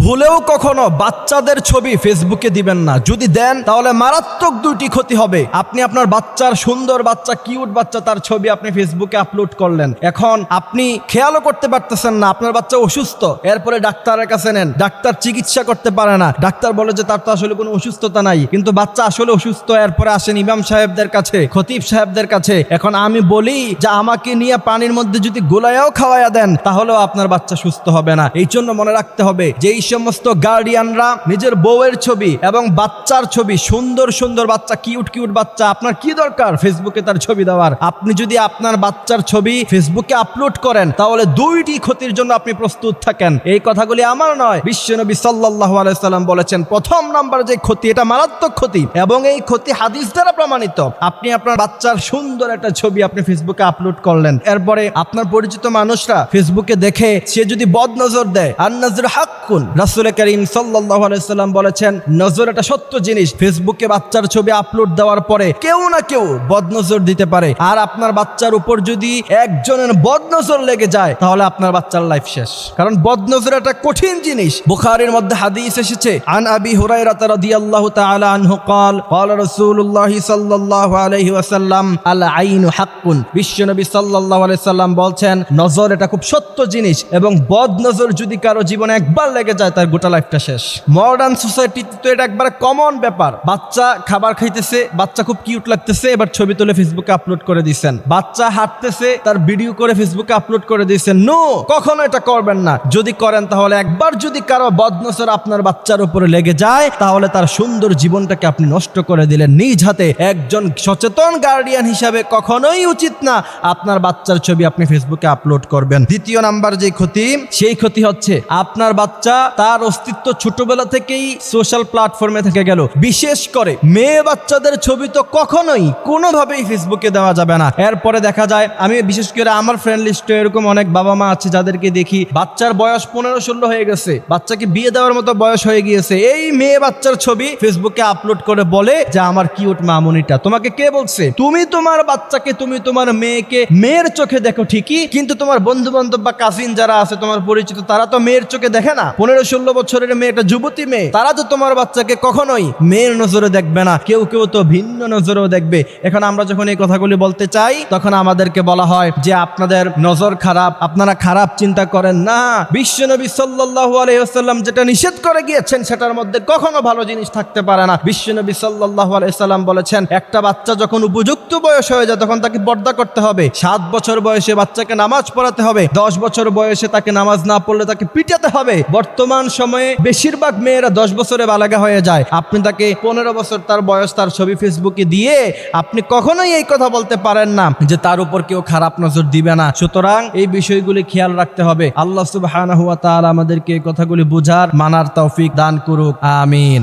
ভুলেও কখনো বাচ্চাদের ছবি ফেসবুকে দিবেন না। যদি দেন তাহলে মারাত্মক দুটি ক্ষতি হবে। আপনি আপনার বাচ্চার সুন্দর বাচ্চা, কিউট বাচ্চা, তার ছবি আপনি ফেসবুকে আপলোড করলেন। এখন আপনি খেয়ালও করতে পারতেছেন না আপনার বাচ্চা অসুস্থ, এরপরে ডাক্তারের কাছে নেন, ডাক্তার চিকিৎসা করতে পারে না, ডাক্তার বলে যে তার তো আসলে কোনো অসুস্থতা নাই, কিন্তু বাচ্চা আসলে অসুস্থ। এরপরে আসেন ইমাম সাহেবদের কাছে, খতিব সাহেবদের কাছে। এখন আমি বলি যে আমাকে নিয়ে পানির মধ্যে যদি গোলায়াও খাওয়াইয়া দেন তাহলেও আপনার বাচ্চা সুস্থ হবে না। এই জন্য মনে রাখতে হবে যে এই সমস্ত গার্ডিয়ানরা নিজের বউয়ের ছবি এবং বাচ্চার ছবি, সুন্দর সুন্দর বাচ্চা, কিউট কিউট বাচ্চা, আপনার কি দরকার ফেসবুকে তার ছবি দেওয়ার? আপনি যদি আপনার বাচ্চার ছবি ফেসবুকে আপলোড করেন তাহলে দুইটি ক্ষতির জন্য আপনি প্রস্তুত থাকেন। এই কথাগুলি আমার নয়, বিশ্বনবী সাল্লাল্লাহু আলাইহি সাল্লাম বলেছেন প্রথম নাম্বার যে ক্ষতি, এটা মারাত্মক ক্ষতি এবং এই ক্ষতি হাদিস দ্বারা প্রমাণিত। আপনি আপনার বাচ্চার সুন্দর একটা ছবি আপনি ফেসবুকে আপলোড করলেন, এরপরে আপনার পরিচিত মানুষরা ফেসবুকে দেখে সে যদি বদনজর দেয়, আর নজর হাক্কুন, রাসূল করিম সাল্লাল্লাহু আলাইহি সাল্লাম বলেছেন নজর এটা সত্য জিনিস। ফেসবুকে বাচ্চার ছবি আপলোড দেওয়ার পরে কেউ না কেউ বদনজর দিতে পারে, আর আপনার বাচ্চার উপর যদি একজনের বদনজর লেগে যায় তাহলে আপনার বাচ্চার লাইফ শেষ। কারণ বদনজর একটা কঠিন জিনিস। বুখারীর মধ্যে হাদিস এসেছে, আন আবি হুরায়রা রাদিয়াল্লাহু তাআলা আনহু قال قال رسول الله صلى الله عليه وسلم العين حق। বিশ্বনবী সাল্লাল্লাহু আলাইহি সাল্লাম বলছেন নজর এটা খুব সত্য জিনিস এবং বদনজর যদি কারো জীবনে একবার লেগে যায় তার গোটা লাইফটা শেষ। মডার্ন সোসাইটিতে তো এটা একবার কমন ব্যাপার। বাচ্চা খাবার খাইতেছে, বাচ্চা খুব কিউট লাগতেছে, এবার ছবি তুলে ফেসবুকে আপলোড করে দিচ্ছেন। বাচ্চা হাঁটতেছে, তার ভিডিও করে ফেসবুকে আপলোড করে দিচ্ছেন। নো, কখনো এটা করবেন না। যদি করেন তাহলে একবার যদি কারো বদনজর আপনার বাচ্চার উপরে লেগে যায় তাহলে তার সুন্দর জীবনটাকে আপনি নষ্ট করে দিলেন নিজ হাতে। একজন সচেতন গার্ডিয়ান হিসাবে কখনোই উচিত না আপনার বাচ্চার ছবি আপনি ফেসবুকে আপলোড করবেন। দ্বিতীয় নাম্বার যে ক্ষতি, সেই ক্ষতি হচ্ছে আপনার বাচ্চা তার অস্তিত্ব ছোটবেলা থেকেই সোশ্যাল প্ল্যাটফর্মে থেকে গেল। বিশেষ করে মেয়ে বাচ্চাদের ছবি তো কখনোই কোনোভাবেই ফেসবুকে দেওয়া যাবে না। এরপরে দেখা যায়, আমি বিশেষ করে আমার ফ্রেন্ড লিস্টে এরকম অনেক বাবা মা আছে যাদেরকে দেখি বাচ্চার বয়স 15-16 হয়ে গেছে, বাচ্চাকে বিয়ে দেওয়ার মতো বয়স হয়ে গিয়েছে, এই মেয়ে বাচ্চার ছবি ফেসবুকে আপলোড করে বলে যে আমার কিউট মামুনিটা। তোমাকে কে বলছে? তুমি তোমার বাচ্চাকে, তুমি তোমার মেয়েকে মেয়ের চোখে দেখো ঠিকই, কিন্তু তোমার বন্ধু বান্ধব বা কাজিন যারা আছে তোমার পরিচিত, তারা তো মেয়ের চোখে দেখে না। 15-16 বছরের মেয়ে, একটা যুবতী মেয়ে, তারা তো তোমার বাচ্চাকে কখনোই মেয়ের নজরে দেখবে না, কেউ কেউ তো ভিন্ন নজরেও দেখবে। এখন আমরা যখন এই কথাগুলি বলতে চাই তখন আমাদেরকে বলা হয় যে আপনাদের নজর খারাপ, আপনারা খারাপ চিন্তা করেন না। বিশ্বনবী সাল্লাল্লাহু আলাইহি ওয়াসাল্লাম যেটা নিষেধ করে গিয়েছেন সেটার মধ্যে কখনো ভালো জিনিস থাকতে পারে না। বিশ্বনবী সাল্লাল্লাহু আলাইহি সাল্লাম বলেছেন একটা বাচ্চা যখন উপযুক্ত বয়স হয়ে যায় তখন তাকে পর্দা করতে হবে। 7 বছর বয়সে বাচ্চাকে নামাজ পড়াতে হবে, 10 বছর বয়সে তাকে নামাজ না পড়লে তাকে পিটাতে হবে। বর্তমান সময়ে বেশিরভাগ মেয়েরা 10 বছরে বালাগা হয়ে যায়। আপনি তাকে 15 বছর তার বয়স, তার ছবি ফেসবুকে দিয়ে আপনি কখনোই এই কথা বলতে পারেন না যে তার উপর কেউ খারাপ নজর দিবে না। সুতরাং এই বিষয়গুলি খেয়াল রাখতে হবে। আল্লাহ সুবহানাহু ওয়া তাআলা আমাদেরকে এই কথাগুলি বুঝার, মানার তৌফিক দান করুক। আমিন।